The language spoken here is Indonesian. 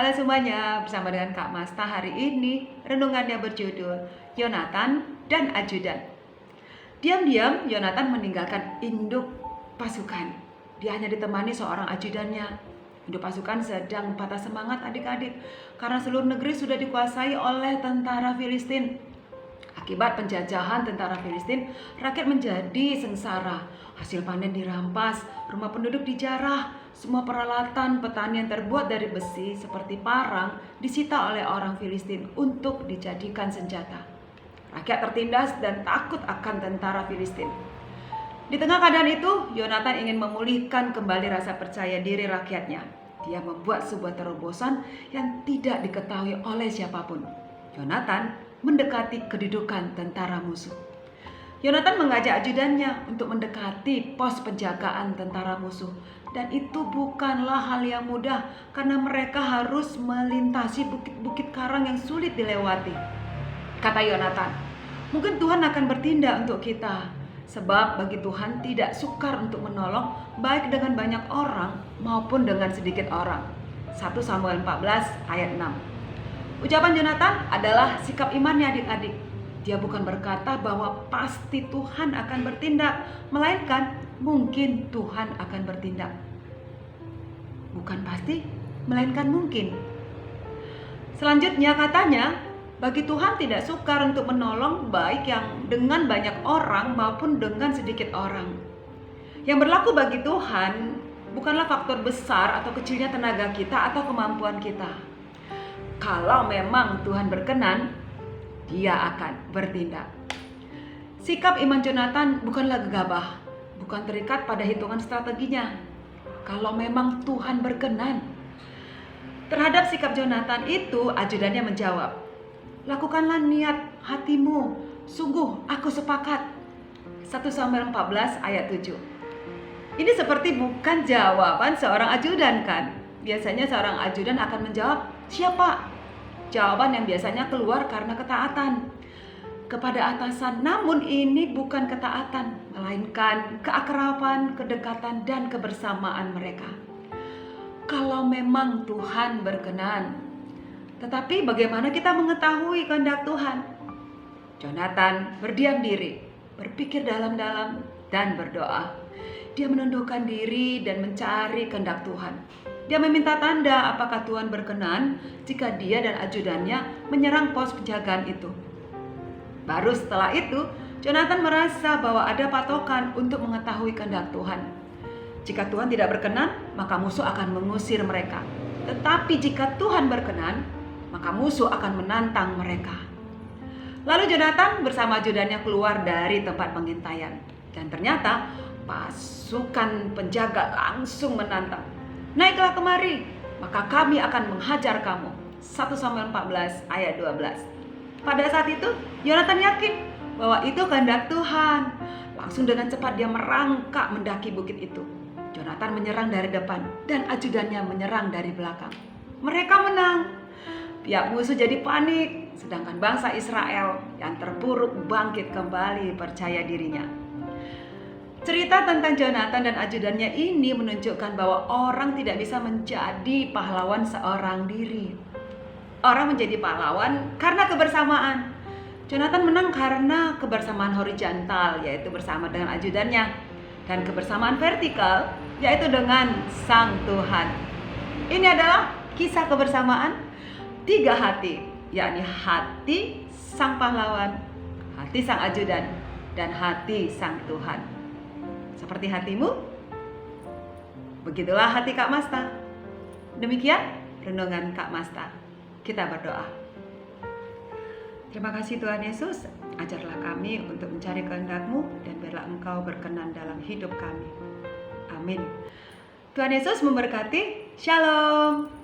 Halo semuanya, bersama dengan Kak Masta hari ini renungannya berjudul Yonatan dan Ajudan. Diam-diam Yonatan meninggalkan induk pasukan. Dia hanya ditemani seorang ajudannya. Induk pasukan sedang patah semangat adik-adik karena seluruh negeri sudah dikuasai oleh tentara Filistin. Akibat penjajahan tentara Filistin, rakyat menjadi sengsara. Hasil panen dirampas, rumah penduduk dijarah, semua peralatan petani yang terbuat dari besi seperti parang disita oleh orang Filistin untuk dijadikan senjata. Rakyat tertindas dan takut akan tentara Filistin. Di tengah keadaan itu, Yonatan ingin memulihkan kembali rasa percaya diri rakyatnya. Dia membuat sebuah terobosan yang tidak diketahui oleh siapapun. Yonatan mendekati kedudukan tentara musuh. Yonatan mengajak ajudannya untuk mendekati pos penjagaan tentara musuh. Dan itu bukanlah hal yang mudah karena mereka harus melintasi bukit-bukit karang yang sulit dilewati. Kata Yonatan, mungkin Tuhan akan bertindak untuk kita. Sebab bagi Tuhan tidak sukar untuk menolong baik dengan banyak orang maupun dengan sedikit orang. 1 Samuel 14 ayat 6. Ucapan Yonatan adalah sikap imannya adik-adik. Dia bukan berkata bahwa pasti Tuhan akan bertindak, melainkan mungkin Tuhan akan bertindak. Bukan pasti, melainkan mungkin. Selanjutnya katanya, bagi Tuhan tidak sukar untuk menolong baik yang dengan banyak orang maupun dengan sedikit orang. Yang berlaku bagi Tuhan bukanlah faktor besar atau kecilnya tenaga kita atau kemampuan kita. Kalau memang Tuhan berkenan, Dia akan bertindak. Sikap iman Yonatan bukanlah gegabah, bukan terikat pada hitungan strateginya. Kalau memang Tuhan berkenan. Terhadap sikap Yonatan itu, ajudannya menjawab, lakukanlah niat hatimu, sungguh aku sepakat. 1 Samuel 14 ayat 7. Ini seperti bukan jawaban seorang ajudan kan? Biasanya seorang ajudan akan menjawab, siapa? Jawaban yang biasanya keluar karena ketaatan kepada atasan. Namun ini bukan ketaatan, melainkan keakraban, kedekatan, dan kebersamaan mereka. Kalau memang Tuhan berkenan. Tetapi bagaimana kita mengetahui kehendak Tuhan? Yonatan berdiam diri, berpikir dalam-dalam, dan berdoa. Dia menundukkan diri dan mencari kehendak Tuhan. Dia meminta tanda apakah Tuhan berkenan jika dia dan ajudannya menyerang pos penjagaan itu. Baru setelah itu, Yonatan merasa bahwa ada patokan untuk mengetahui kehendak Tuhan. Jika Tuhan tidak berkenan, maka musuh akan mengusir mereka. Tetapi jika Tuhan berkenan, maka musuh akan menantang mereka. Lalu Yonatan bersama ajudannya keluar dari tempat pengintaian. Dan ternyata pasukan penjaga langsung menantang. Naiklah kemari, maka kami akan menghajar kamu. 1 Samuel 14 ayat 12. Pada saat itu, Yonatan yakin bahwa itu kehendak Tuhan. Langsung dengan cepat dia merangkak mendaki bukit itu. Yonatan menyerang dari depan dan ajudannya menyerang dari belakang. Mereka menang. Pihak musuh jadi panik, sedangkan bangsa Israel yang terpuruk bangkit kembali percaya dirinya. Cerita tentang Yonatan dan ajudannya ini menunjukkan bahwa orang tidak bisa menjadi pahlawan seorang diri. Orang menjadi pahlawan karena kebersamaan. Yonatan menang karena kebersamaan horizontal, yaitu bersama dengan ajudannya, dan kebersamaan vertikal, yaitu dengan Sang Tuhan. Ini adalah kisah kebersamaan 3 hati, yakni hati Sang Pahlawan, hati Sang Ajudan, dan hati Sang Tuhan. Seperti hatimu, begitulah hati Kak Masta. Demikian renungan Kak Masta. Kita berdoa. Terima kasih Tuhan Yesus, ajarlah kami untuk mencari kehendak-Mu dan biarlah Engkau berkenan dalam hidup kami. Amin. Tuhan Yesus memberkati. Shalom.